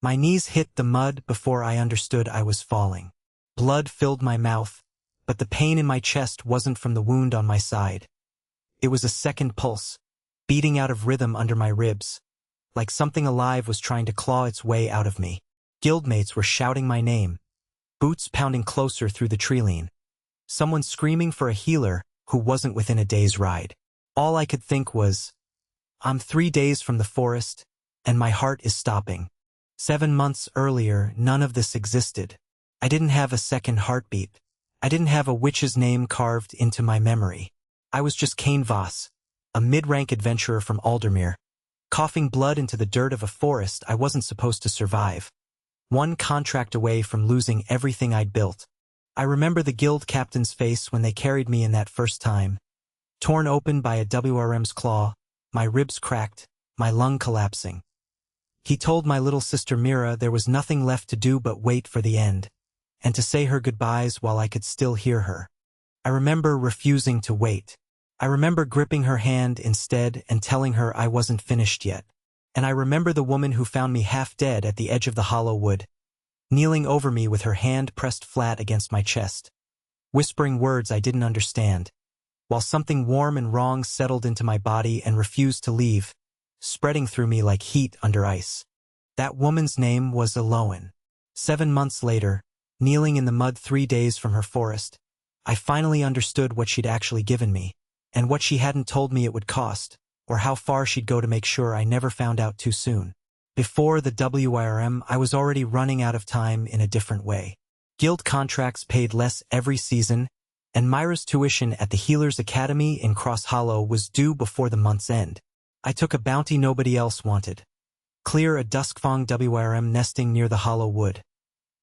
My knees hit the mud before I understood I was falling. Blood filled my mouth, but the pain in my chest wasn't from the wound on my side. It was a second pulse, beating out of rhythm under my ribs, like something alive was trying to claw its way out of me. Guildmates were shouting my name, boots pounding closer through the treeline. Someone screaming for a healer who wasn't within a day's ride. All I could think was, I'm 3 days from the forest, and my heart is stopping. 7 months earlier, none of this existed. I didn't have a second heartbeat. I didn't have a witch's name carved into my memory. I was just Kane Voss, a mid-rank adventurer from Aldermere, coughing blood into the dirt of a forest I wasn't supposed to survive. One contract away from losing everything I'd built. I remember the guild captain's face when they carried me in that first time. Torn open by a WRM's claw, my ribs cracked, my lung collapsing. He told my little sister Mira there was nothing left to do but wait for the end, and to say her goodbyes while I could still hear her. I remember refusing to wait. I remember gripping her hand instead and telling her I wasn't finished yet. And I remember the woman who found me half dead at the edge of the hollow wood, kneeling over me with her hand pressed flat against my chest, whispering words I didn't understand, while something warm and wrong settled into my body and refused to leave, spreading through me like heat under ice. That woman's name was Eloan. 7 months later, kneeling in the mud 3 days from her forest, I finally understood what she'd actually given me, and what she hadn't told me it would cost, or how far she'd go to make sure I never found out too soon. Before the WIRM, I was already running out of time in a different way. Guild contracts paid less every season, and Myra's tuition at the Healers Academy in Cross Hollow was due before the month's end. I took a bounty nobody else wanted. Clear a Duskfang WIRM nesting near the hollow wood.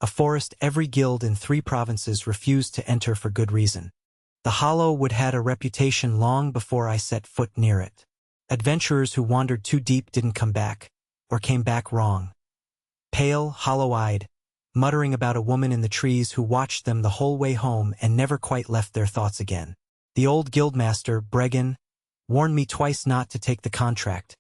A forest every guild in 3 provinces refused to enter for good reason. The hollow wood had a reputation long before I set foot near it. Adventurers who wandered too deep didn't come back, or came back wrong. Pale, hollow-eyed, muttering about a woman in the trees who watched them the whole way home and never quite left their thoughts again. The old guildmaster, Bregan, warned me twice not to take the contract,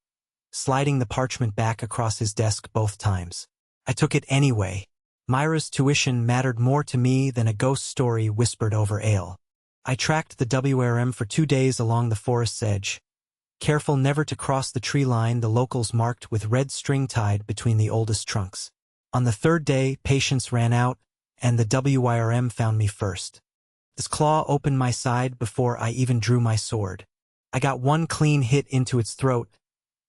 sliding the parchment back across his desk both times. I took it anyway. Myra's tuition mattered more to me than a ghost story whispered over ale. I tracked the WRM for 2 days along the forest's edge, careful never to cross the tree line the locals marked with red string tied between the oldest trunks. On the 3rd day, patience ran out, and the WIRM found me first. Its claw opened my side before I even drew my sword. I got one clean hit into its throat,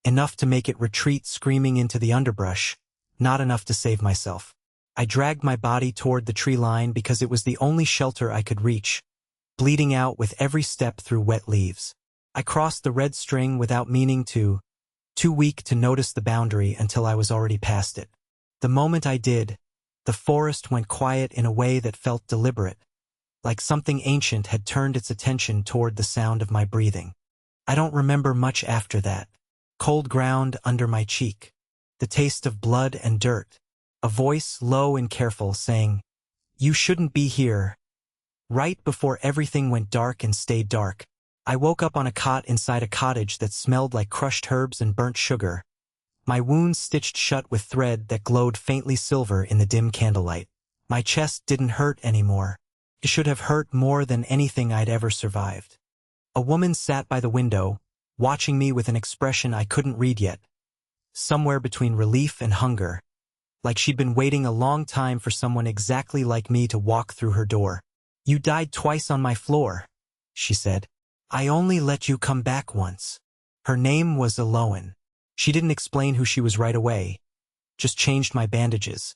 enough to make it retreat screaming into the underbrush, not enough to save myself. I dragged my body toward the tree line because it was the only shelter I could reach, bleeding out with every step through wet leaves. I crossed the red string without meaning to, too weak to notice the boundary until I was already past it. The moment I did, the forest went quiet in a way that felt deliberate, like something ancient had turned its attention toward the sound of my breathing. I don't remember much after that. Cold ground under my cheek, the taste of blood and dirt, a voice low and careful saying, "You shouldn't be here." Right before everything went dark and stayed dark, I woke up on a cot inside a cottage that smelled like crushed herbs and burnt sugar, my wounds stitched shut with thread that glowed faintly silver in the dim candlelight. My chest didn't hurt anymore. It should have hurt more than anything I'd ever survived. A woman sat by the window, watching me with an expression I couldn't read yet, somewhere between relief and hunger, like she'd been waiting a long time for someone exactly like me to walk through her door. "You died twice on my floor," she said. "I only let you come back once." Her name was Eloan. She didn't explain who she was right away, just changed my bandages,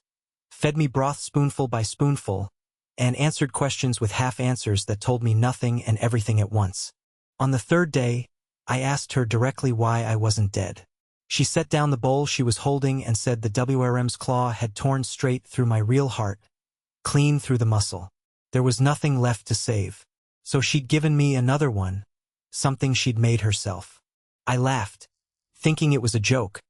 fed me broth spoonful by spoonful, and answered questions with half-answers that told me nothing and everything at once. On the 3rd day, I asked her directly why I wasn't dead. She set down the bowl she was holding and said the WRM's claw had torn straight through my real heart, clean through the muscle. There was nothing left to save. So she'd given me another one, something she'd made herself. I laughed, thinking it was a joke,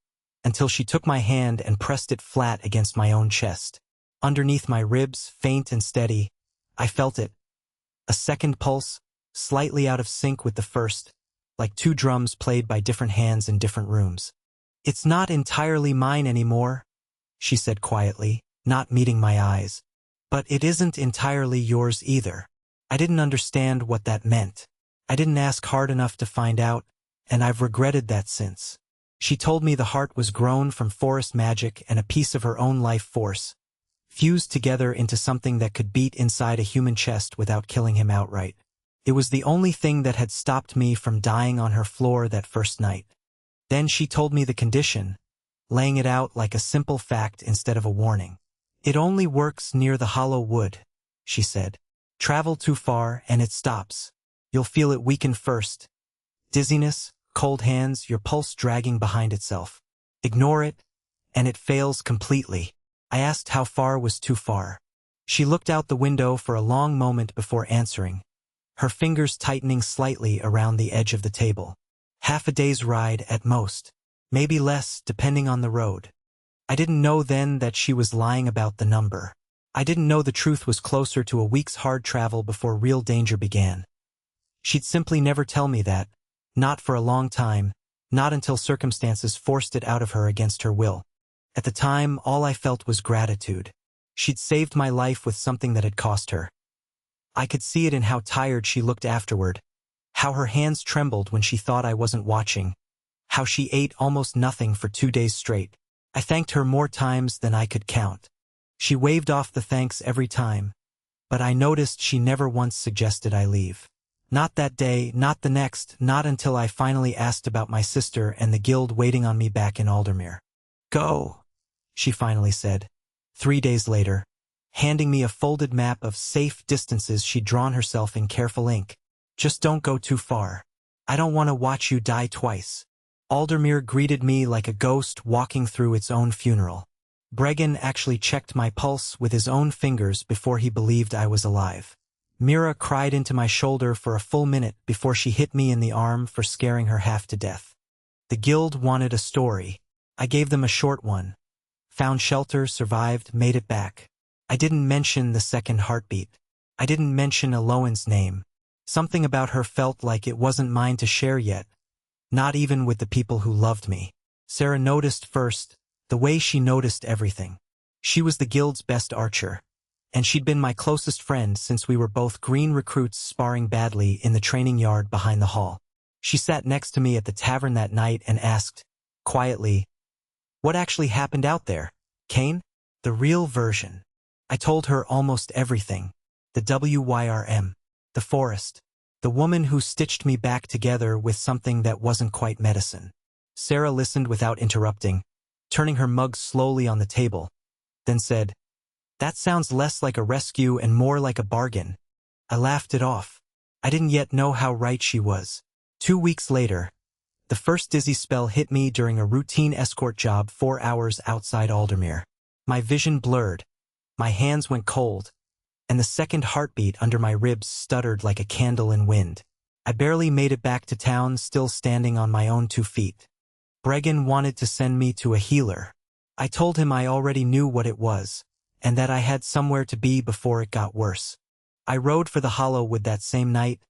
until she took my hand and pressed it flat against my own chest. Underneath my ribs, faint and steady, I felt it. A second pulse, slightly out of sync with the first, like 2 drums played by different hands in different rooms. "It's not entirely mine anymore," she said quietly, not meeting my eyes. But it isn't entirely yours either. I didn't understand what that meant. I didn't ask hard enough to find out, and I've regretted that since. She told me the heart was grown from forest magic and a piece of her own life force, fused together into something that could beat inside a human chest without killing him outright. It was the only thing that had stopped me from dying on her floor that first night. Then she told me the condition, laying it out like a simple fact instead of a warning. It only works near the hollow wood, she said. Travel too far and it stops. You'll feel it weaken first. Dizziness, cold hands, your pulse dragging behind itself. Ignore it, and it fails completely. I asked how far was too far. She looked out the window for a long moment before answering, her fingers tightening slightly around the edge of the table. Half a day's ride at most. Maybe less, depending on the road. I didn't know then that she was lying about the number. I didn't know the truth was closer to a week's hard travel before real danger began. She'd simply never tell me that, not for a long time, not until circumstances forced it out of her against her will. At the time, all I felt was gratitude. She'd saved my life with something that had cost her. I could see it in how tired she looked afterward, how her hands trembled when she thought I wasn't watching, how she ate almost nothing for 2 days straight. I thanked her more times than I could count. She waved off the thanks every time, but I noticed she never once suggested I leave. Not that day, not the next, not until I finally asked about my sister and the guild waiting on me back in Aldermere. Go, she finally said, 3 days later, handing me a folded map of safe distances she'd drawn herself in careful ink. Just don't go too far. I don't want to watch you die twice. Aldermere greeted me like a ghost walking through its own funeral. Bregan actually checked my pulse with his own fingers before he believed I was alive. Mira cried into my shoulder for a full minute before she hit me in the arm for scaring her half to death. The guild wanted a story. I gave them a short one. Found shelter, survived, made it back. I didn't mention the second heartbeat. I didn't mention Eloan's name. Something about her felt like it wasn't mine to share yet, not even with the people who loved me. Sarah noticed first, the way she noticed everything. She was the guild's best archer, and she'd been my closest friend since we were both green recruits sparring badly in the training yard behind the hall. She sat next to me at the tavern that night and asked, quietly, "What actually happened out there, Kane?" The real version. I told her almost everything. The WYRM. The forest. The woman who stitched me back together with something that wasn't quite medicine. Sarah listened without interrupting, turning her mug slowly on the table, then said, "That sounds less like a rescue and more like a bargain." I laughed it off. I didn't yet know how right she was. 2 weeks later, the first dizzy spell hit me during a routine escort job 4 hours outside Aldermere. My vision blurred, my hands went cold, and the second heartbeat under my ribs stuttered like a candle in wind. I barely made it back to town, still standing on my own 2 feet. Bregan wanted to send me to a healer. I told him I already knew what it was, and that I had somewhere to be before it got worse. I rode for the Hollow Wood that same night,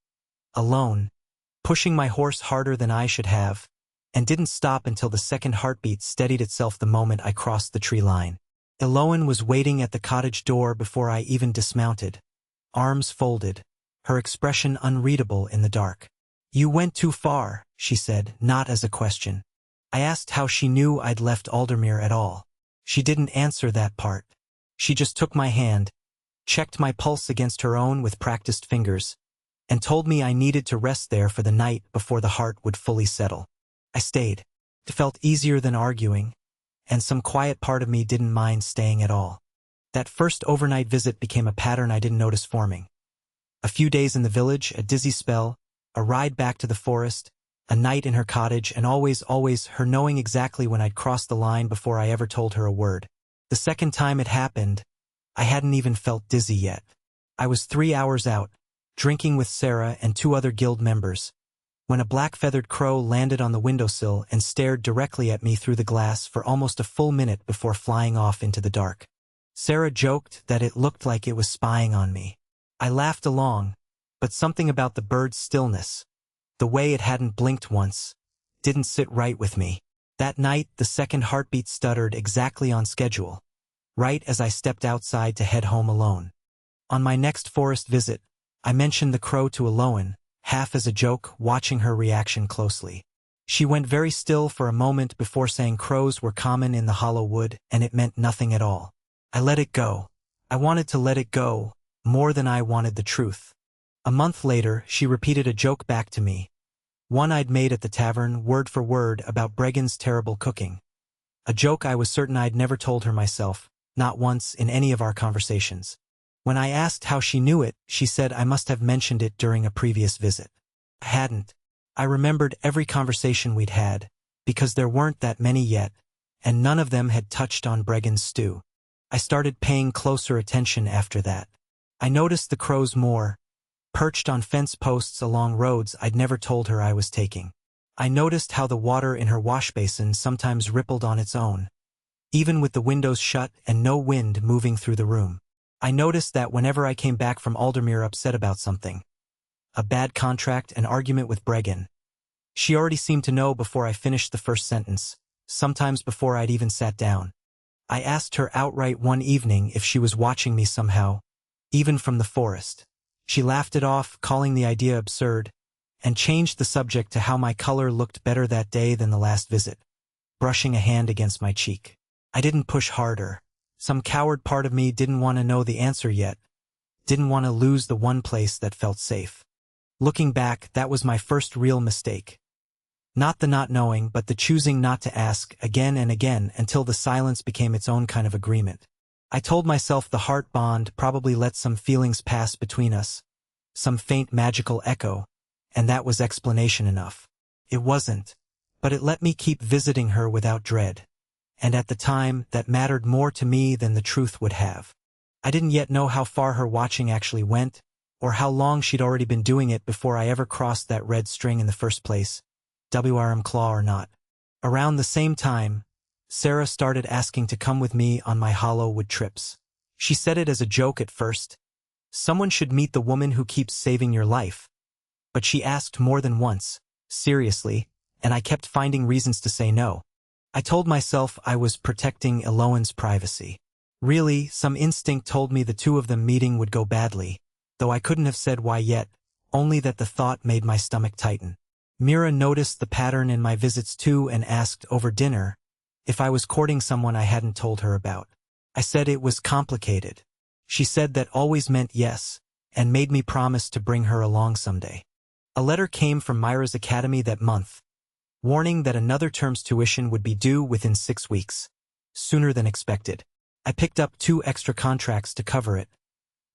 alone, pushing my horse harder than I should have, and didn't stop until the second heartbeat steadied itself the moment I crossed the tree line. Eloan was waiting at the cottage door before I even dismounted, arms folded, her expression unreadable in the dark. "You went too far," she said, not as a question. I asked how she knew I'd left Aldermere at all. She didn't answer that part. She just took my hand, checked my pulse against her own with practiced fingers, and told me I needed to rest there for the night before the heart would fully settle. I stayed. It felt easier than arguing, and some quiet part of me didn't mind staying at all. That first overnight visit became a pattern I didn't notice forming. A few days in the village, a dizzy spell, a ride back to the forest, a night in her cottage, and always her knowing exactly when I'd crossed the line before I ever told her a word. The second time it happened, I hadn't even felt dizzy yet. I was 3 hours out, drinking with Sarah and 2 other guild members, when a black-feathered crow landed on the windowsill and stared directly at me through the glass for almost a full minute before flying off into the dark. Sarah joked that it looked like it was spying on me. I laughed along, but something about the bird's stillness, the way it hadn't blinked once, didn't sit right with me. That night, the second heartbeat stuttered exactly on schedule, right as I stepped outside to head home alone. On my next forest visit, I mentioned the crow to Aloan, half as a joke, watching her reaction closely. She went very still for a moment before saying crows were common in the hollow wood and it meant nothing at all. I let it go. I wanted to let it go, more than I wanted the truth. A month later, she repeated a joke back to me, one I'd made at the tavern, word for word, about Bregan's terrible cooking. A joke I was certain I'd never told her myself, not once in any of our conversations. When I asked how she knew it, she said I must have mentioned it during a previous visit. I hadn't. I remembered every conversation we'd had, because there weren't that many yet, and none of them had touched on Bregan's stew. I started paying closer attention after that. I noticed the crows more, perched on fence posts along roads I'd never told her I was taking. I noticed how the water in her wash basin sometimes rippled on its own, even with the windows shut and no wind moving through the room. I noticed that whenever I came back from Aldermere upset about something, a bad contract, an argument with Bregan, she already seemed to know before I finished the first sentence, sometimes before I'd even sat down. I asked her outright one evening if she was watching me somehow, even from the forest. She laughed it off, calling the idea absurd, and changed the subject to how my color looked better that day than the last visit, brushing a hand against my cheek. I didn't push harder. Some coward part of me didn't want to know the answer yet, didn't want to lose the one place that felt safe. Looking back, that was my first real mistake. Not the not knowing, but the choosing not to ask again and again until the silence became its own kind of agreement. I told myself the heart bond probably let some feelings pass between us, some faint magical echo, and that was explanation enough. It wasn't, but it let me keep visiting her without dread. And at the time, that mattered more to me than the truth would have. I didn't yet know how far her watching actually went, or how long she'd already been doing it before I ever crossed that red string in the first place, WRM claw or not. Around the same time, Sarah started asking to come with me on my hollow wood trips. She said it as a joke at first. Someone should meet the woman who keeps saving your life. But she asked more than once, seriously, and I kept finding reasons to say no. I told myself I was protecting Eloan's privacy. Really, some instinct told me the two of them meeting would go badly, though I couldn't have said why yet, only that the thought made my stomach tighten. Mira noticed the pattern in my visits too and asked over dinner if I was courting someone I hadn't told her about. I said it was complicated. She said that always meant yes, and made me promise to bring her along someday. A letter came from Myra's academy that month, warning that another term's tuition would be due within 6 weeks, sooner than expected. I picked up 2 extra contracts to cover it,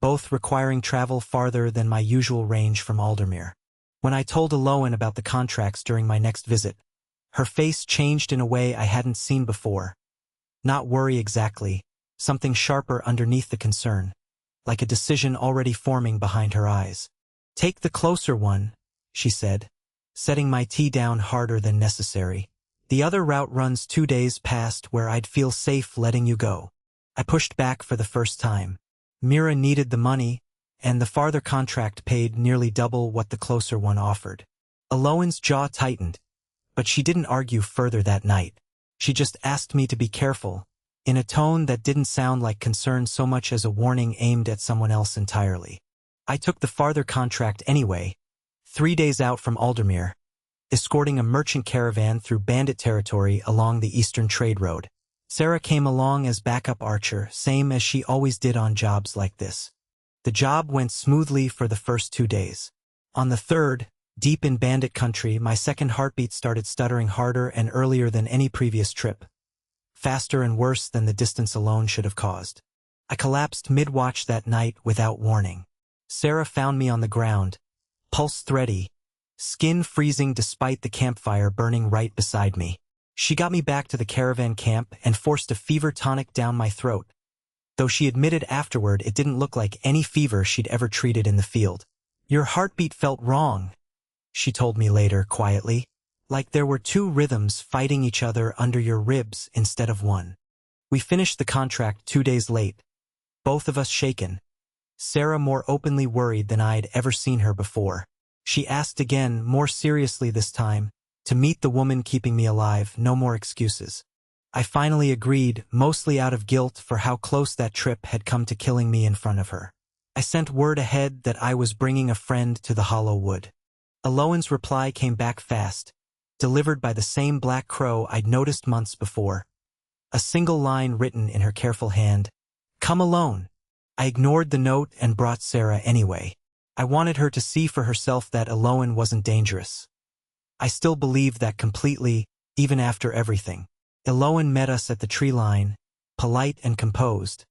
both requiring travel farther than my usual range from Aldermere. When I told Aloan about the contracts during my next visit, her face changed in a way I hadn't seen before. Not worry exactly, something sharper underneath the concern, like a decision already forming behind her eyes. "Take the closer one," she said, setting my tea down harder than necessary. "The other route runs 2 days past where I'd feel safe letting you go." I pushed back for the first time. Mira needed the money, and the farther contract paid nearly double what the closer one offered. Aloan's jaw tightened, but she didn't argue further that night. She just asked me to be careful, in a tone that didn't sound like concern so much as a warning aimed at someone else entirely. I took the farther contract anyway, 3 days out from Aldermere, escorting a merchant caravan through bandit territory along the Eastern Trade Road. Sarah came along as backup archer, same as she always did on jobs like this. The job went smoothly for the first 2 days. On the third, deep in bandit country, my second heartbeat started stuttering harder and earlier than any previous trip, faster and worse than the distance alone should have caused. I collapsed mid-watch that night without warning. Sarah found me on the ground, pulse thready, skin freezing despite the campfire burning right beside me. She got me back to the caravan camp and forced a fever tonic down my throat, though she admitted afterward it didn't look like any fever she'd ever treated in the field. "Your heartbeat felt wrong," she told me later quietly, "like there were 2 rhythms fighting each other under your ribs instead of one." We finished the contract 2 days late, both of us shaken, Sarah more openly worried than I'd ever seen her before. She asked again, more seriously this time, To meet the woman keeping me alive, no more excuses. I finally agreed, mostly out of guilt for how close that trip had come to killing me in front of her. I sent word ahead that I was bringing a friend to the hollow wood. Aloan's reply came back fast, delivered by the same black crow I'd noticed months before. A single line written in her careful hand. Come alone. I ignored the note and brought Sarah anyway. I wanted her to see for herself that Aloan wasn't dangerous. I still believed that completely, even after everything. Aloan met us at the tree line, polite and composed,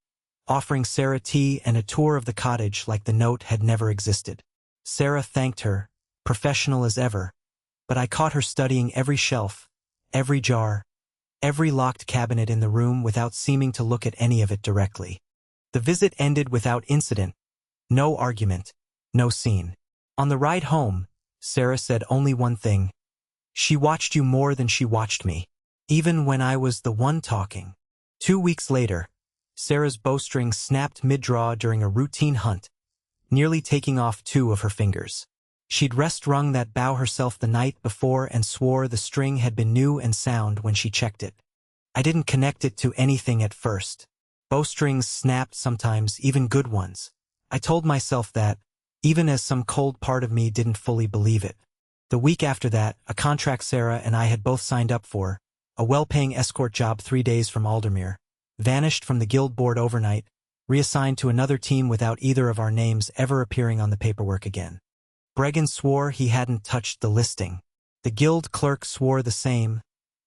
offering Sarah tea and a tour of the cottage like the note had never existed. Sarah thanked her, professional as ever, but I caught her studying every shelf, every jar, every locked cabinet in the room without seeming to look at any of it directly. The visit ended without incident, no argument, no scene. On the ride home, Sarah said only one thing. She watched you more than she watched me, even when I was the one talking. 2 weeks later, Sarah's bowstring snapped mid-draw during a routine hunt, nearly taking off 2 of her fingers. She'd rest-wrung that bow herself the night before and swore the string had been new and sound when she checked it. I didn't connect it to anything at first. Bowstrings snapped sometimes, even good ones. I told myself that, even as some cold part of me didn't fully believe it. The week after that, a contract Sarah and I had both signed up for, a well-paying escort job 3 days from Aldermere, vanished from the guild board overnight, reassigned to another team without either of our names ever appearing on the paperwork again. Bregan swore he hadn't touched the listing. The guild clerk swore the same,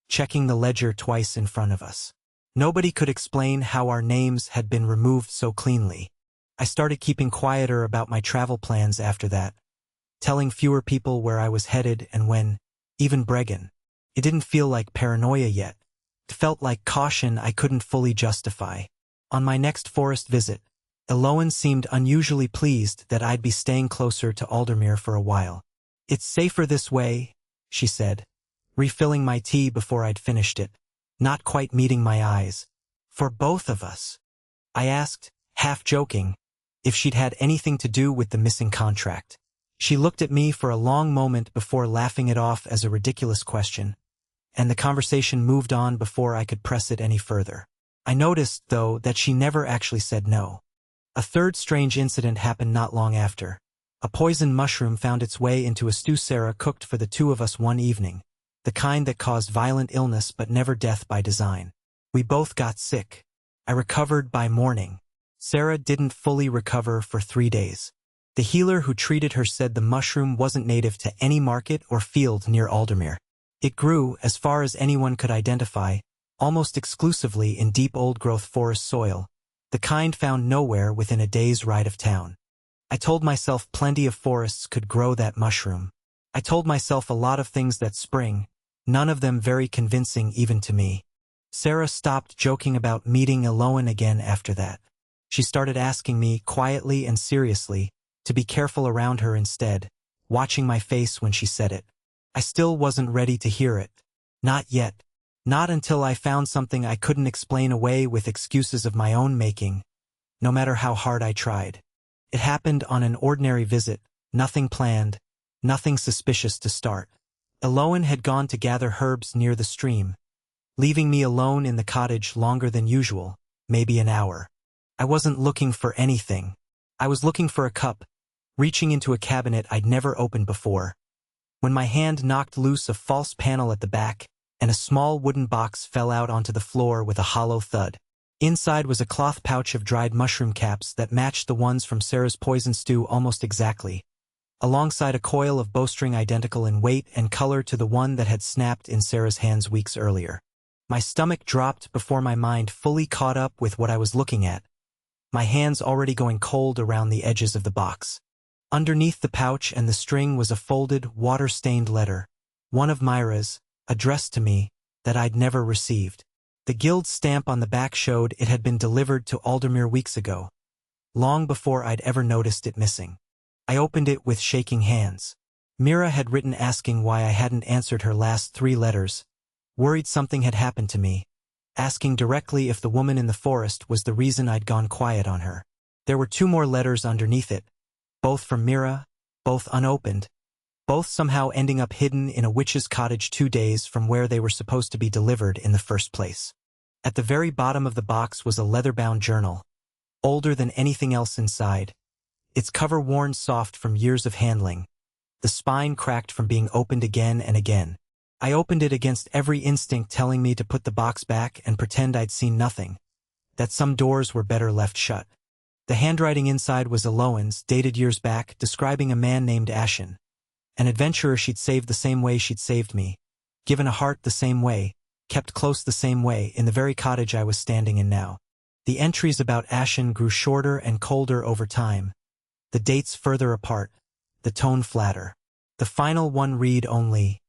checking the ledger twice in front of us. Nobody could explain how our names had been removed so cleanly. I started keeping quieter about my travel plans after that, telling fewer people where I was headed and when, even Bregan. It didn't feel like paranoia yet. It felt like caution I couldn't fully justify. On my next forest visit, Aloan seemed unusually pleased that I'd be staying closer to Aldermere for a while. It's safer this way, she said, refilling my tea before I'd finished it, not quite meeting my eyes. For both of us. I asked, half joking, if she'd had anything to do with the missing contract. She looked at me for a long moment before laughing it off as a ridiculous question, and the conversation moved on before I could press it any further. I noticed, though, that she never actually said no. A third strange incident happened not long after. A poison mushroom found its way into a stew Sarah cooked for the 2 of us one evening, the kind that caused violent illness but never death by design. We both got sick. I recovered by morning. Sarah didn't fully recover for 3 days. The healer who treated her said the mushroom wasn't native to any market or field near Aldermere. It grew, as far as anyone could identify, almost exclusively in deep old-growth forest soil, the kind found nowhere within a day's ride of town. I told myself plenty of forests could grow that mushroom. I told myself a lot of things that spring, none of them very convincing even to me. Sarah stopped joking about meeting Aloan again after that. She started asking me, quietly and seriously, to be careful around her instead, watching my face when she said it. I still wasn't ready to hear it. Not yet. Not until I found something I couldn't explain away with excuses of my own making, no matter how hard I tried. It happened on an ordinary visit, nothing planned, nothing suspicious to start. Aloan had gone to gather herbs near the stream, leaving me alone in the cottage longer than usual, maybe an hour. I wasn't looking for anything. I was looking for a cup, reaching into a cabinet I'd never opened before, when my hand knocked loose a false panel at the back, and a small wooden box fell out onto the floor with a hollow thud. Inside was a cloth pouch of dried mushroom caps that matched the ones from Sarah's poison stew almost exactly, alongside a coil of bowstring identical in weight and color to the one that had snapped in Sarah's hands weeks earlier. My stomach dropped before my mind fully caught up with what I was looking at, my hands already going cold around the edges of the box. Underneath the pouch and the string was a folded, water-stained letter, one of Myra's, addressed to me, that I'd never received. The guild stamp on the back showed it had been delivered to Aldermere weeks ago, long before I'd ever noticed it missing. I opened it with shaking hands. Mira had written asking why I hadn't answered her last 3 letters, worried something had happened to me, asking directly if the woman in the forest was the reason I'd gone quiet on her. There were 2 more letters underneath it, both from Mira, both unopened, both somehow ending up hidden in a witch's cottage 2 days from where they were supposed to be delivered in the first place. At the very bottom of the box was a leather-bound journal, older than anything else inside, its cover worn soft from years of handling, the spine cracked from being opened again and again. I opened it against every instinct telling me to put the box back and pretend I'd seen nothing, that some doors were better left shut. The handwriting inside was Eloan's, dated years back, describing a man named Ashen, an adventurer she'd saved the same way she'd saved me, given a heart the same way, kept close the same way, in the very cottage I was standing in now. The entries about Ashen grew shorter and colder over time, the dates further apart, the tone flatter. The final one read only,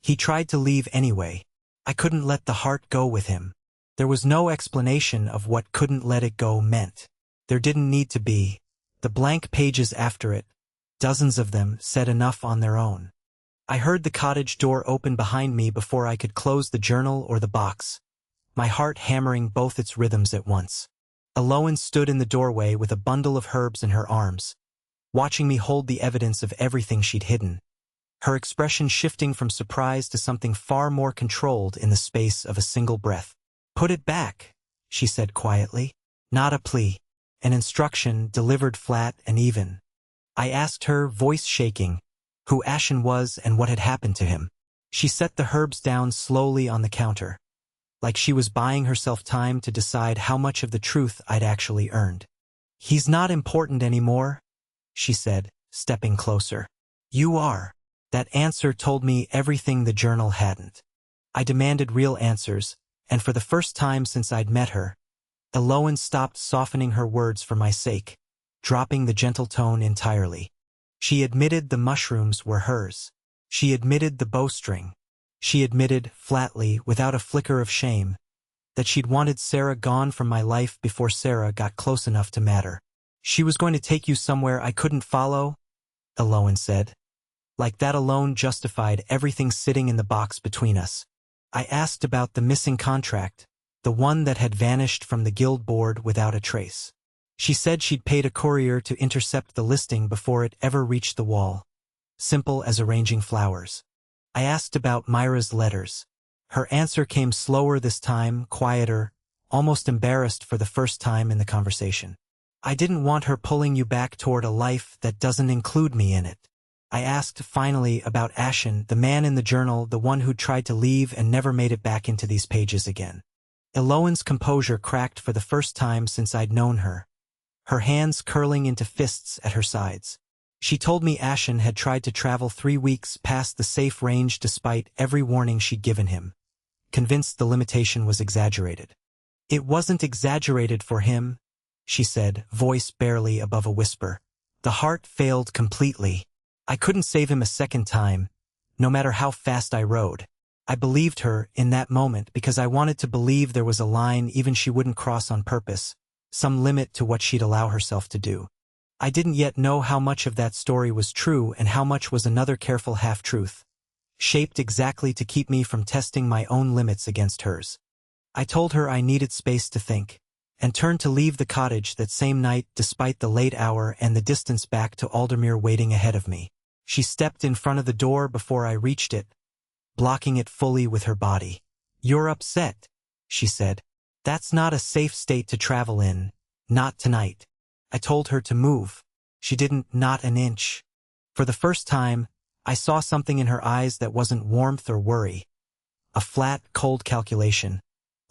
"He tried to leave anyway. I couldn't let the heart go with him." There was no explanation of what "couldn't let it go" meant. There didn't need to be. The blank pages after it, dozens of them, said enough on their own. I heard the cottage door open behind me before I could close the journal or the box, my heart hammering both its rhythms at once. Eloan stood in the doorway with a bundle of herbs in her arms, watching me hold the evidence of everything she'd hidden, her expression shifting from surprise to something far more controlled in the space of a single breath. "Put it back," she said quietly. Not a plea, an instruction delivered flat and even. I asked her, voice shaking, who Ashen was and what had happened to him. She set the herbs down slowly on the counter, like she was buying herself time to decide how much of the truth I'd actually earned. "He's not important anymore," she said, stepping closer. "You are." That answer told me everything the journal hadn't. I demanded real answers, and for the first time since I'd met her, Eloan stopped softening her words for my sake, dropping the gentle tone entirely. She admitted the mushrooms were hers. She admitted the bowstring. She admitted, flatly, without a flicker of shame, that she'd wanted Sarah gone from my life before Sarah got close enough to matter. "She was going to take you somewhere I couldn't follow," Eloan said. Like that alone justified everything sitting in the box between us. I asked about the missing contract, the one that had vanished from the guild board without a trace. She said she'd paid a courier to intercept the listing before it ever reached the wall. Simple as arranging flowers. I asked about Myra's letters. Her answer came slower this time, quieter, almost embarrassed for the first time in the conversation. "I didn't want her pulling you back toward a life that doesn't include me in it." I asked finally about Ashen, the man in the journal, the one who'd tried to leave and never made it back into these pages again. Eloan's composure cracked for the first time since I'd known her, her hands curling into fists at her sides. She told me Ashen had tried to travel 3 weeks past the safe range despite every warning she'd given him, convinced the limitation was exaggerated. "It wasn't exaggerated for him," she said, voice barely above a whisper. "The heart failed completely. I couldn't save him a second time, no matter how fast I rode." I believed her in that moment because I wanted to believe there was a line even she wouldn't cross on purpose, some limit to what she'd allow herself to do. I didn't yet know how much of that story was true and how much was another careful half-truth, shaped exactly to keep me from testing my own limits against hers. I told her I needed space to think, and turned to leave the cottage that same night despite the late hour and the distance back to Aldermere waiting ahead of me. She stepped in front of the door before I reached it, blocking it fully with her body. "You're upset," she said. "That's not a safe state to travel in, not tonight." I told her to move. She didn't, not an inch. For the first time, I saw something in her eyes that wasn't warmth or worry. A flat, cold calculation,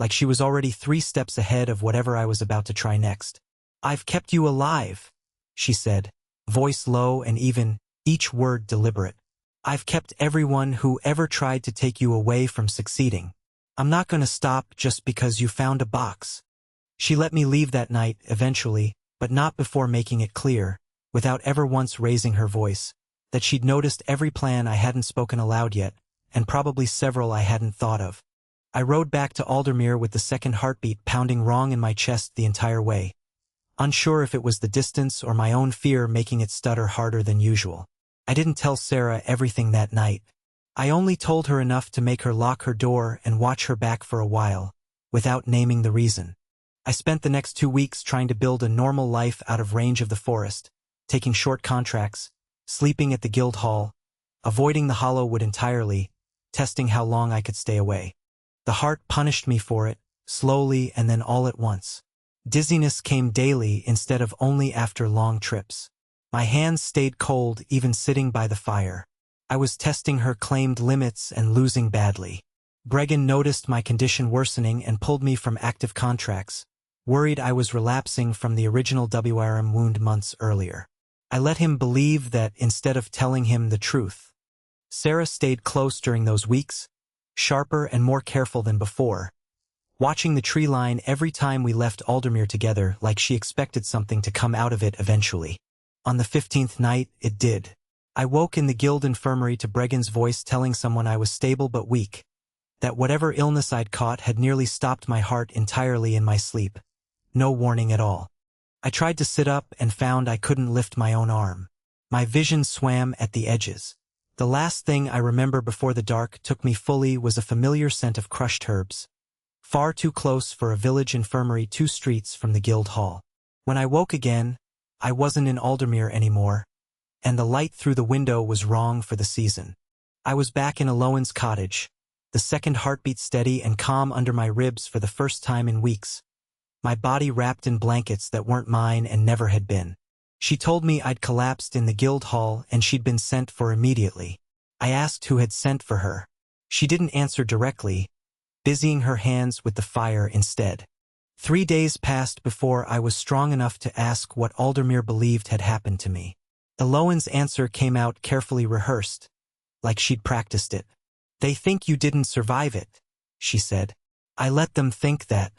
like she was already 3 steps ahead of whatever I was about to try next. "I've kept you alive," she said, voice low and even, each word deliberate. "I've kept everyone who ever tried to take you away from succeeding. I'm not going to stop just because you found a box." She let me leave that night, eventually, but not before making it clear, without ever once raising her voice, that she'd noticed every plan I hadn't spoken aloud yet, and probably several I hadn't thought of. I rode back to Aldermere with the second heartbeat pounding wrong in my chest the entire way, unsure if it was the distance or my own fear making it stutter harder than usual. I didn't tell Sarah everything that night. I only told her enough to make her lock her door and watch her back for a while, without naming the reason. I spent the next 2 weeks trying to build a normal life out of range of the forest, taking short contracts, sleeping at the guild hall, avoiding the hollow wood entirely, testing how long I could stay away. The heart punished me for it, slowly and then all at once. Dizziness came daily instead of only after long trips. My hands stayed cold even sitting by the fire. I was testing her claimed limits and losing badly. Bregan noticed my condition worsening and pulled me from active contracts, worried I was relapsing from the original WRM wound months earlier. I let him believe that instead of telling him the truth. Sarah stayed close during those weeks, sharper and more careful than before, watching the tree line every time we left Aldermere together like she expected something to come out of it eventually. On the 15th night, it did. I woke in the guild infirmary to Bregan's voice telling someone I was stable but weak, that whatever illness I'd caught had nearly stopped my heart entirely in my sleep. No warning at all. I tried to sit up and found I couldn't lift my own arm. My vision swam at the edges. The last thing I remember before the dark took me fully was a familiar scent of crushed herbs. Far too close for a village infirmary 2 streets from the guild hall. When I woke again, I wasn't in Aldermere anymore, and the light through the window was wrong for the season. I was back in Alohan's cottage, the second heartbeat steady and calm under my ribs for the first time in weeks. My body wrapped in blankets that weren't mine and never had been. She told me I'd collapsed in the guild hall and she'd been sent for immediately. I asked who had sent for her. She didn't answer directly, busying her hands with the fire instead. 3 days passed before I was strong enough to ask what Aldermere believed had happened to me. Alohan's answer came out carefully rehearsed, like she'd practiced it. "They think you didn't survive it," she said. I let them think that.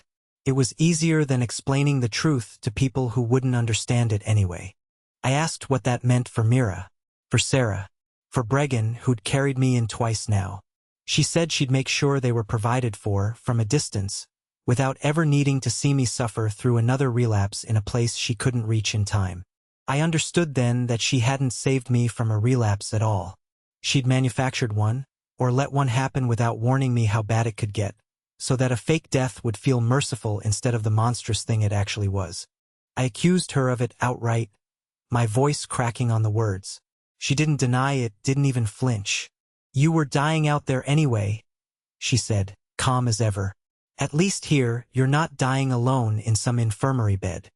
It was easier than explaining the truth to people who wouldn't understand it anyway. I asked what that meant for Mira, for Sarah, for Bregan, who'd carried me in twice now. She said she'd make sure they were provided for, from a distance, without ever needing to see me suffer through another relapse in a place she couldn't reach in time. I understood then that she hadn't saved me from a relapse at all. She'd manufactured one, or let one happen without warning me how bad it could get, so that a fake death would feel merciful instead of the monstrous thing it actually was. I accused her of it outright, my voice cracking on the words. She didn't deny it, didn't even flinch. "You were dying out there anyway," she said, calm as ever. "At least here, you're not dying alone in some infirmary bed."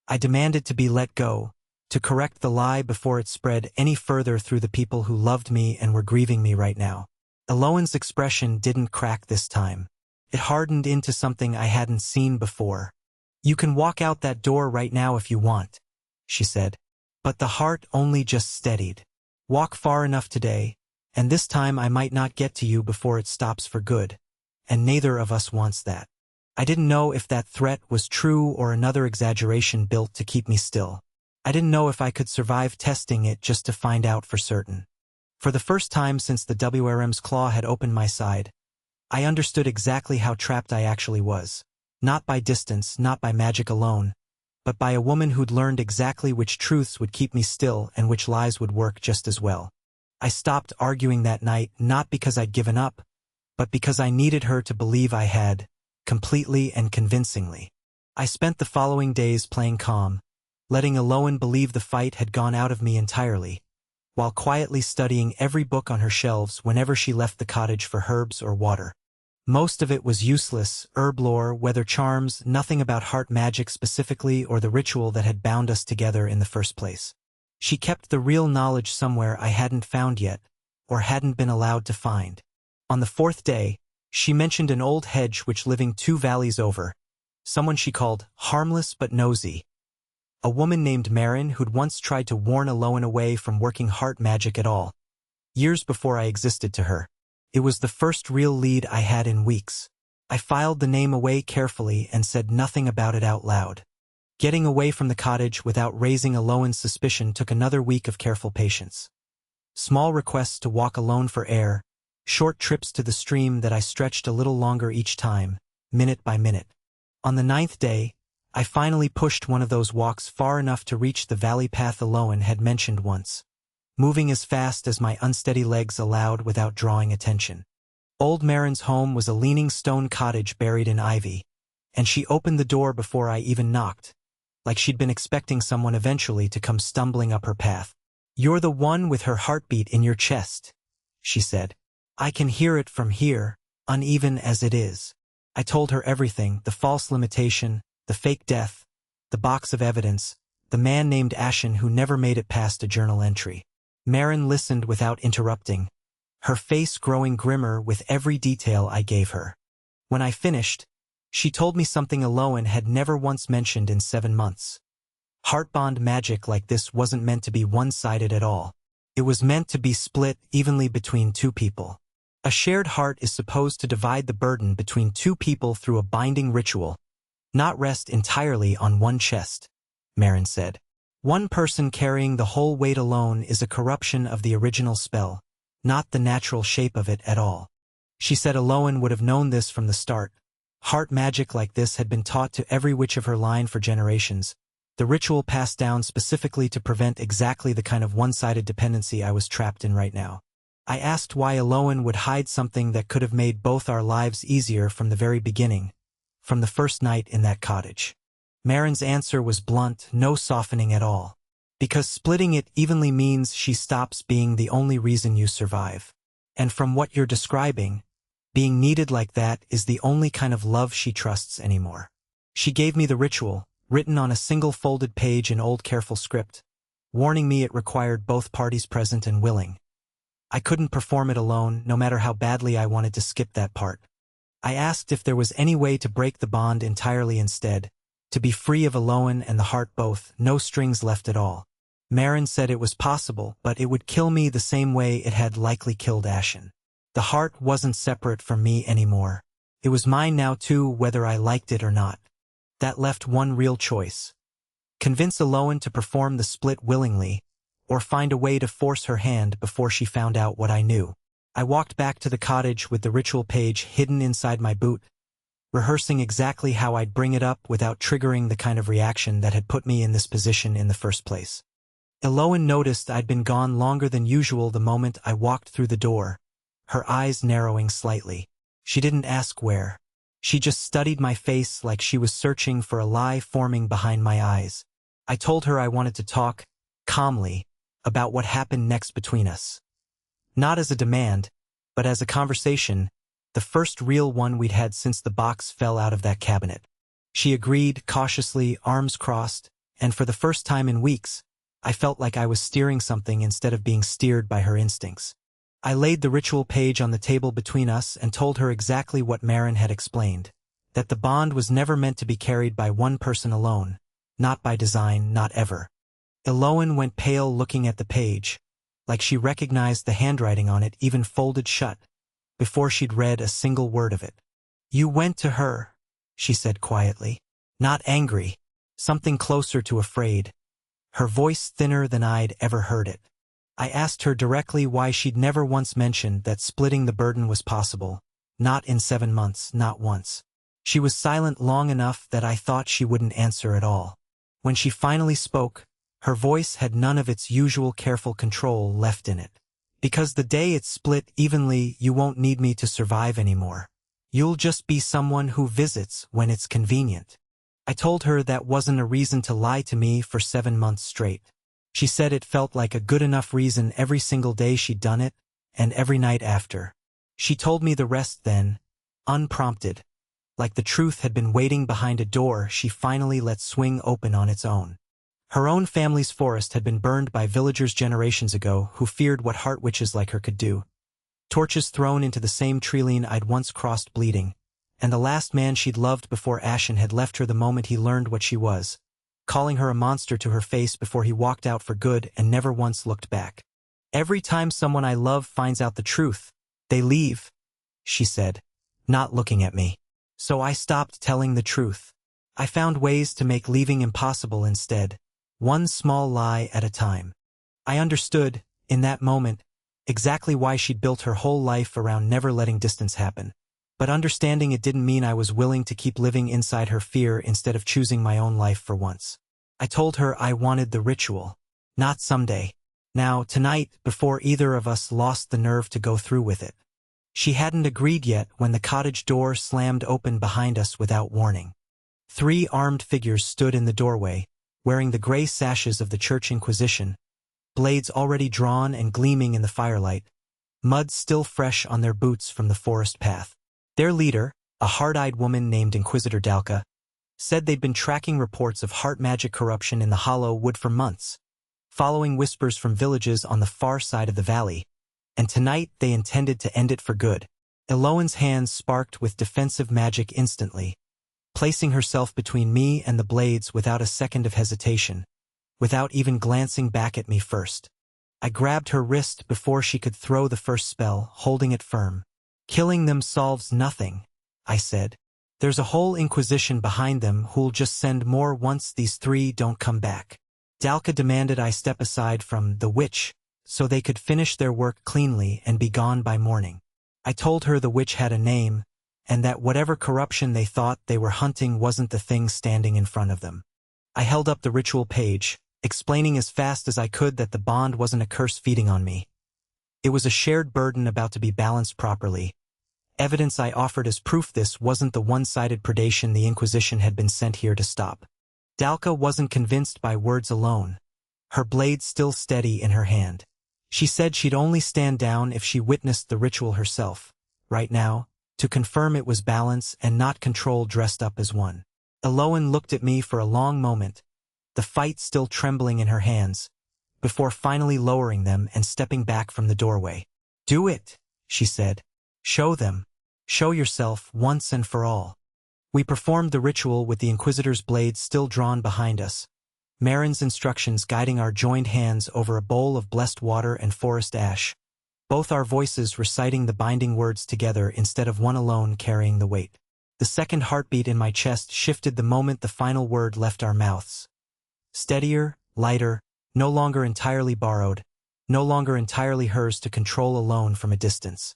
I demanded to be let go, to correct the lie before it spread any further through the people who loved me and were grieving me right now. Alohan's expression didn't crack this time. It hardened into something I hadn't seen before. "You can walk out that door right now if you want," she said. But the heart only just steadied. "Walk far enough today, and this time I might not get to you before it stops for good, and neither of us wants that." I didn't know if that threat was true or another exaggeration built to keep me still. I didn't know if I could survive testing it just to find out for certain. For the first time since the WRM's claw had opened my side, I understood exactly how trapped I actually was. Not by distance, not by magic alone, but by a woman who'd learned exactly which truths would keep me still and which lies would work just as well. I stopped arguing that night, not because I'd given up, but because I needed her to believe I had, completely and convincingly. I spent the following days playing calm, letting Alohan believe the fight had gone out of me entirely, while quietly studying every book on her shelves whenever she left the cottage for herbs or water. Most of it was useless, herb lore, weather charms, nothing about heart magic specifically or the ritual that had bound us together in the first place. She kept the real knowledge somewhere I hadn't found yet, or hadn't been allowed to find. On the 4th day, she mentioned an old hedge which living 2 valleys over, someone she called harmless but nosy. A woman named Marin who'd once tried to warn Alohan away from working heart magic at all, years before I existed to her. It was the first real lead I had in weeks. I filed the name away carefully and said nothing about it out loud. Getting away from the cottage without raising Alohan's suspicion took another week of careful patience. Small requests to walk alone for air, short trips to the stream that I stretched a little longer each time, minute by minute. On the 9th day, I finally pushed one of those walks far enough to reach the valley path Alohan had mentioned once, moving as fast as my unsteady legs allowed without drawing attention. Old Marin's home was a leaning stone cottage buried in ivy, and she opened the door before I even knocked, like she'd been expecting someone eventually to come stumbling up her path. "You're the one with her heartbeat in your chest," she said. "I can hear it from here, uneven as it is." I told her everything, the false limitation, the fake death, the box of evidence, the man named Ashen who never made it past a journal entry. Marin listened without interrupting, her face growing grimmer with every detail I gave her. When I finished, she told me something Aloan had never once mentioned in 7 months. Heart-bond magic like this wasn't meant to be one-sided at all. It was meant to be split evenly between two people. A shared heart is supposed to divide the burden between two people through a binding ritual, not rest entirely on one chest, Marin said. One person carrying the whole weight alone is a corruption of the original spell, not the natural shape of it at all. She said Aloan would have known this from the start. Heart magic like this had been taught to every witch of her line for generations, the ritual passed down specifically to prevent exactly the kind of one-sided dependency I was trapped in right now. I asked why Aloan would hide something that could have made both our lives easier from the very beginning, from the first night in that cottage. Marin's answer was blunt, no softening at all. Because splitting it evenly means she stops being the only reason you survive. And from what you're describing, being needed like that is the only kind of love she trusts anymore. She gave me the ritual, written on a single folded page in old careful script, warning me it required both parties present and willing. I couldn't perform it alone, no matter how badly I wanted to skip that part. I asked if there was any way to break the bond entirely instead, to be free of Aloan and the heart both, no strings left at all. Marin said it was possible, but it would kill me the same way it had likely killed Ashen. The heart wasn't separate from me anymore. It was mine now too, whether I liked it or not. That left one real choice. Convince Aloan to perform the split willingly, or find a way to force her hand before she found out what I knew. I walked back to the cottage with the ritual page hidden inside my boot, rehearsing exactly how I'd bring it up without triggering the kind of reaction that had put me in this position in the first place. Aloan noticed I'd been gone longer than usual the moment I walked through the door, her eyes narrowing slightly. She didn't ask where. She just studied my face like she was searching for a lie forming behind my eyes. I told her I wanted to talk, calmly, about what happened next between us. Not as a demand, but as a conversation, the first real one we'd had since the box fell out of that cabinet. She agreed, cautiously, arms crossed, and for the first time in weeks, I felt like I was steering something instead of being steered by her instincts. I laid the ritual page on the table between us and told her exactly what Marin had explained, that the bond was never meant to be carried by one person alone, not by design, not ever. Aloan went pale looking at the page, like she recognized the handwriting on it even folded shut, before she'd read a single word of it. "You went to her," she said quietly, not angry, something closer to afraid, her voice thinner than I'd ever heard it. I asked her directly why she'd never once mentioned that splitting the burden was possible, not in 7 months, not once. She was silent long enough that I thought she wouldn't answer at all. When she finally spoke, her voice had none of its usual careful control left in it. "Because the day it's split evenly, you won't need me to survive anymore. You'll just be someone who visits when it's convenient." I told her that wasn't a reason to lie to me for 7 months straight. She said it felt like a good enough reason every single day she'd done it, and every night after. She told me the rest then, unprompted, like the truth had been waiting behind a door she finally let swing open on its own. Her own family's forest had been burned by villagers generations ago who feared what heart witches like her could do. Torches thrown into the same treeline I'd once crossed bleeding, and the last man she'd loved before Ashen had left her the moment he learned what she was, calling her a monster to her face before he walked out for good and never once looked back. "Every time someone I love finds out the truth, they leave," she said, not looking at me. So I stopped telling the truth. I found ways to make leaving impossible instead, one small lie at a time. I understood, in that moment, exactly why she'd built her whole life around never letting distance happen. But understanding it didn't mean I was willing to keep living inside her fear instead of choosing my own life for once. I told her I wanted the ritual. Not someday. Now, tonight, before either of us lost the nerve to go through with it. She hadn't agreed yet when the cottage door slammed open behind us without warning. 3 armed figures stood in the doorway, wearing the gray sashes of the Church Inquisition, blades already drawn and gleaming in the firelight, mud still fresh on their boots from the forest path. Their leader, a hard-eyed woman named Inquisitor Dalka, said they'd been tracking reports of heart magic corruption in the hollow wood for months, following whispers from villages on the far side of the valley, and tonight they intended to end it for good. Eloan's hands sparked with defensive magic instantly, placing herself between me and the blades without a second of hesitation, without even glancing back at me first. I grabbed her wrist before she could throw the first spell, holding it firm. "Killing them solves nothing," I said. "There's a whole inquisition behind them who'll just send more once these three don't come back." Dalka demanded I step aside from the witch so they could finish their work cleanly and be gone by morning. I told her the witch had a name, and that whatever corruption they thought they were hunting wasn't the thing standing in front of them. I held up the ritual page, explaining as fast as I could that the bond wasn't a curse feeding on me. It was a shared burden about to be balanced properly. Evidence I offered as proof this wasn't the one-sided predation the Inquisition had been sent here to stop. Dalka wasn't convinced by words alone, her blade still steady in her hand. She said she'd only stand down if she witnessed the ritual herself, right now, to confirm it was balance and not control dressed up as one. Eloan looked at me for a long moment, the fight still trembling in her hands, before finally lowering them and stepping back from the doorway. "Do it," she said. "Show them. Show yourself once and for all." We performed the ritual with the Inquisitor's blade still drawn behind us, Marin's instructions guiding our joined hands over a bowl of blessed water and forest ash, both our voices reciting the binding words together instead of one alone carrying the weight. The second heartbeat in my chest shifted the moment the final word left our mouths. Steadier, lighter, no longer entirely borrowed, no longer entirely hers to control alone from a distance.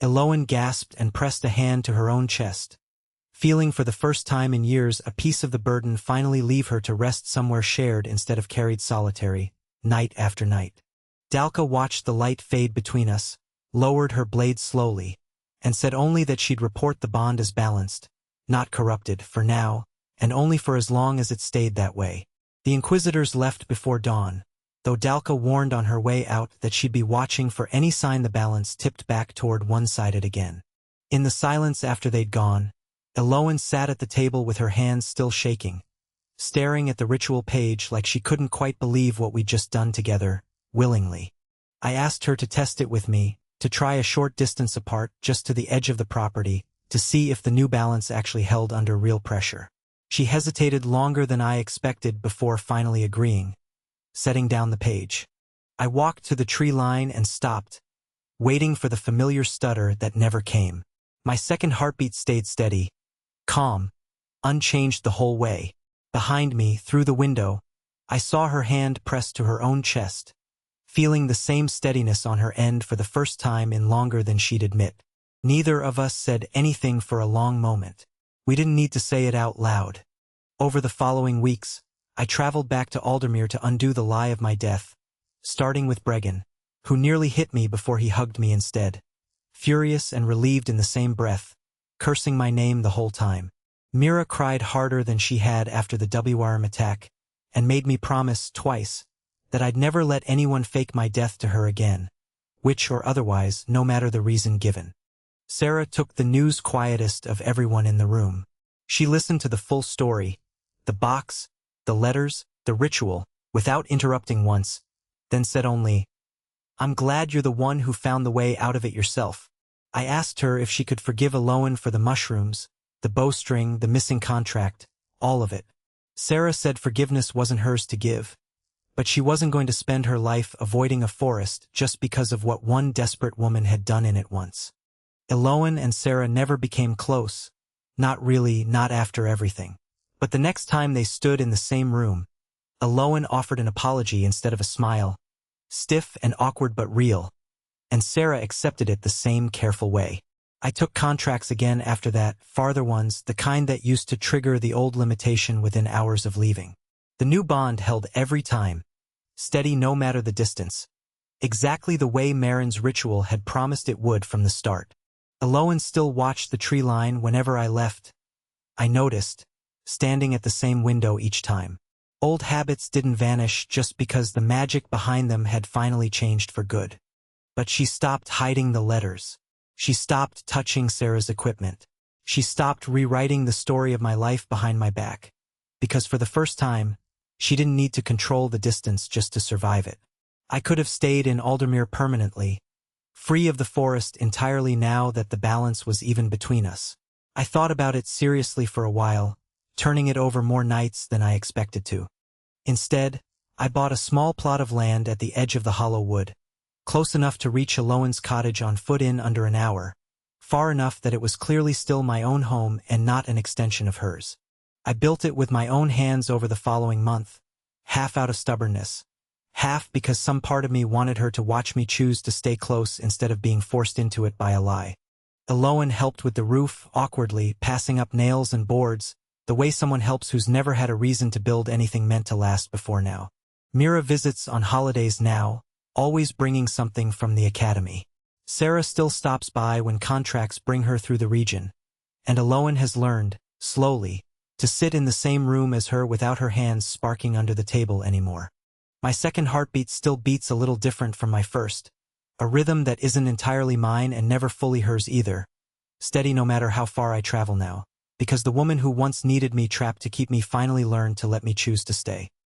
Eloan gasped and pressed a hand to her own chest, feeling for the first time in years a piece of the burden finally leave her to rest somewhere shared instead of carried solitary, night after night. Dalka watched the light fade between us, lowered her blade slowly, and said only that she'd report the bond as balanced, not corrupted, for now, and only for as long as it stayed that way. The Inquisitors left before dawn, though Dalka warned on her way out that she'd be watching for any sign the balance tipped back toward one-sided again. In the silence after they'd gone, Eloan sat at the table with her hands still shaking, staring at the ritual page like she couldn't quite believe what we'd just done together, willingly. I asked her to test it with me, to try a short distance apart just to the edge of the property, to see if the new balance actually held under real pressure. She hesitated longer than I expected before finally agreeing, setting down the page. I walked to the tree line and stopped, waiting for the familiar stutter that never came. My second heartbeat stayed steady, calm, unchanged the whole way. Behind me, through the window, I saw her hand pressed to her own chest, feeling the same steadiness on her end for the first time in longer than she'd admit. Neither of us said anything for a long moment. We didn't need to say it out loud. Over the following weeks, I traveled back to Aldermere to undo the lie of my death, starting with Bregan, who nearly hit me before he hugged me instead, furious and relieved in the same breath, cursing my name the whole time. Mira cried harder than she had after the WRM attack, and made me promise twice that I'd never let anyone fake my death to her again, witch or otherwise, no matter the reason given. Sarah took the news quietest of everyone in the room. She listened to the full story, the box, the letters, the ritual, without interrupting once, then said only, "I'm glad you're the one who found the way out of it yourself." I asked her if she could forgive Eloan for the mushrooms, the bowstring, the missing contract, all of it. Sarah said forgiveness wasn't hers to give, but she wasn't going to spend her life avoiding a forest just because of what one desperate woman had done in it once. Eloan and Sarah never became close, not really, not after everything. But the next time they stood in the same room, Eloan offered an apology instead of a smile, stiff and awkward but real, and Sarah accepted it the same careful way. I took contracts again after that, farther ones, the kind that used to trigger the old limitation within hours of leaving. The new bond held every time, steady no matter the distance, exactly the way Marin's ritual had promised it would from the start. Eloan still watched the tree line whenever I left. I noticed, standing at the same window each time. Old habits didn't vanish just because the magic behind them had finally changed for good. But she stopped hiding the letters. She stopped touching Sarah's equipment. She stopped rewriting the story of my life behind my back. Because for the first time, she didn't need to control the distance just to survive it. I could have stayed in Aldermere permanently, free of the forest entirely now that the balance was even between us. I thought about it seriously for a while, turning it over more nights than I expected to. Instead, I bought a small plot of land at the edge of the hollow wood, close enough to reach Alohan's cottage on foot in under an hour, far enough that it was clearly still my own home and not an extension of hers. I built it with my own hands over the following month, half out of stubbornness, half because some part of me wanted her to watch me choose to stay close instead of being forced into it by a lie. Alohan helped with the roof, awkwardly, passing up nails and boards, the way someone helps who's never had a reason to build anything meant to last before now. Mira visits on holidays now, always bringing something from the academy. Sarah still stops by when contracts bring her through the region, and Alohan has learned, slowly, to sit in the same room as her without her hands sparking under the table anymore. My second heartbeat still beats a little different from my first, a rhythm that isn't entirely mine and never fully hers either, steady no matter how far I travel now, because the woman who once needed me trapped to keep me finally learned to let me choose to stay.